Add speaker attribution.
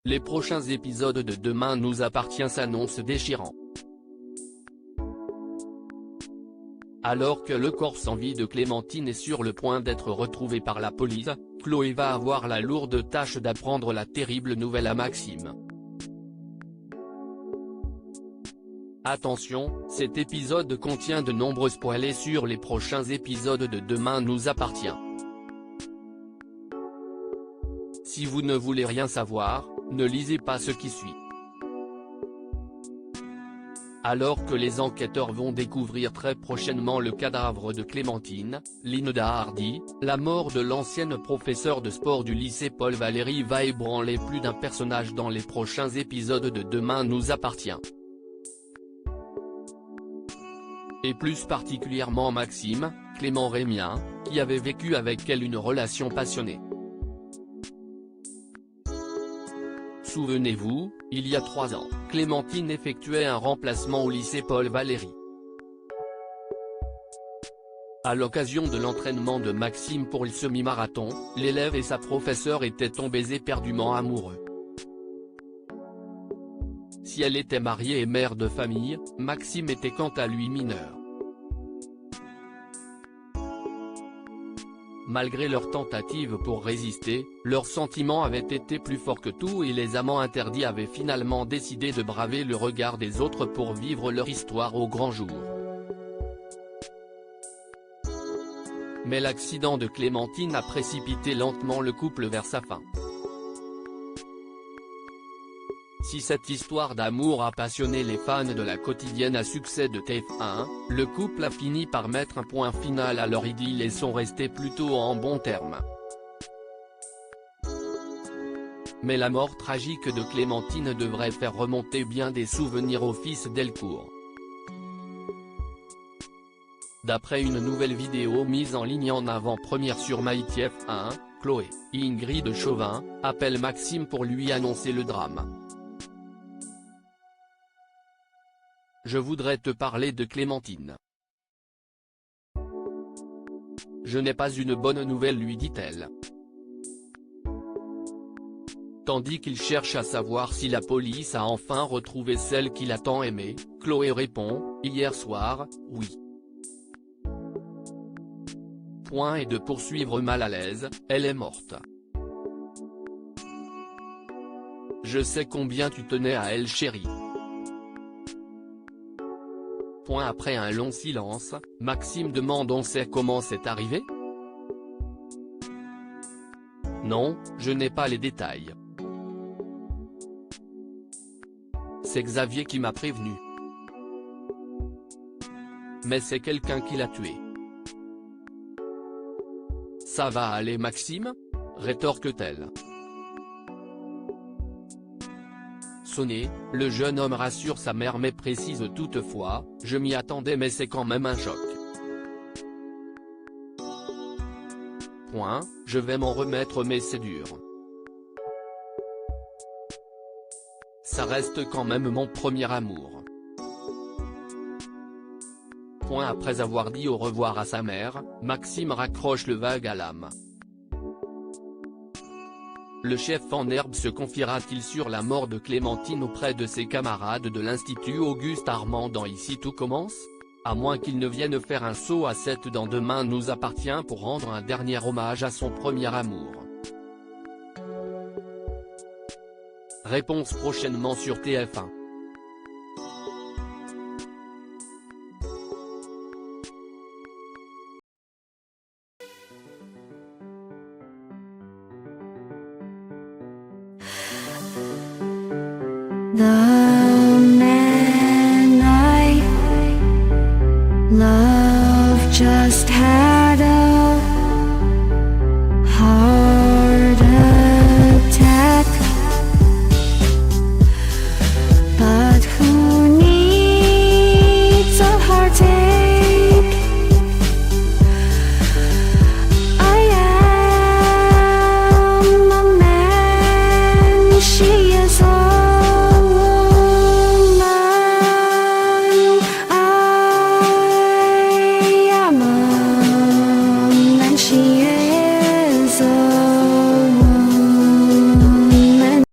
Speaker 1: Les prochains épisodes de Demain nous appartient s'annoncent déchirants. Alors que le corps sans vie de Clémentine est sur le point d'être retrouvé par la police, Chloé va avoir la lourde tâche d'apprendre la terrible nouvelle à Maxime. Attention, cet épisode contient de nombreux spoilers sur les prochains épisodes de Demain nous appartient. Si vous ne voulez rien savoir, ne lisez pas ce qui suit. Alors que les enquêteurs vont découvrir très prochainement le cadavre de Clémentine, Linda Hardy, la mort de l'ancienne professeure de sport du lycée Paul Valéry va ébranler plus d'un personnage dans les prochains épisodes de Demain nous appartient. Et plus particulièrement Maxime, Clément Rémien, qui avait vécu avec elle une relation passionnée. Souvenez-vous, il y a 3 ans, Clémentine effectuait un remplacement au lycée Paul Valéry. À l'occasion de l'entraînement de Maxime pour le semi-marathon, l'élève et sa professeure étaient tombés éperdument amoureux. Si elle était mariée et mère de famille, Maxime était quant à lui mineur. Malgré leurs tentatives pour résister, leurs sentiments avaient été plus forts que tout et les amants interdits avaient finalement décidé de braver le regard des autres pour vivre leur histoire au grand jour. Mais l'accident de Clémentine a précipité lentement le couple vers sa fin. Si cette histoire d'amour a passionné les fans de la quotidienne à succès de TF1, le couple a fini par mettre un point final à leur idylle et sont restés plutôt en bons termes. Mais la mort tragique de Clémentine devrait faire remonter bien des souvenirs au fils Delcourt. D'après une nouvelle vidéo mise en ligne en avant-première sur MyTF1, Chloé, Ingrid Chauvin, appelle Maxime pour lui annoncer le drame. Je voudrais te parler de Clémentine. Je n'ai pas une bonne nouvelle, lui dit-elle. Tandis qu'il cherche à savoir si la police a enfin retrouvé celle qu'il a tant aimée, Chloé répond, hier soir, oui. Point et de poursuivre mal à l'aise, elle est morte. Je sais combien tu tenais à elle, chérie. Point après un long silence, Maxime demande on sait comment c'est arrivé? Non, je n'ai pas les détails. C'est Xavier qui m'a prévenu. Mais c'est quelqu'un qui l'a tué. Ça va aller Maxime? Rétorque-t-elle. Sonné, le jeune homme rassure sa mère mais précise toutefois, je m'y attendais mais c'est quand même un choc. Point, je vais m'en remettre mais c'est dur. Ça reste quand même mon premier amour. Point après avoir dit au revoir à sa mère, Maxime raccroche le vague à l'âme. Le chef en herbe se confiera-t-il sur la mort de Clémentine auprès de ses camarades de l'Institut Auguste Armand dans Ici tout commence? À moins qu'il ne vienne faire un saut à 7 dans Demain nous appartient pour rendre un dernier hommage à son premier amour. Réponse prochainement sur TF1.
Speaker 2: The man I love just had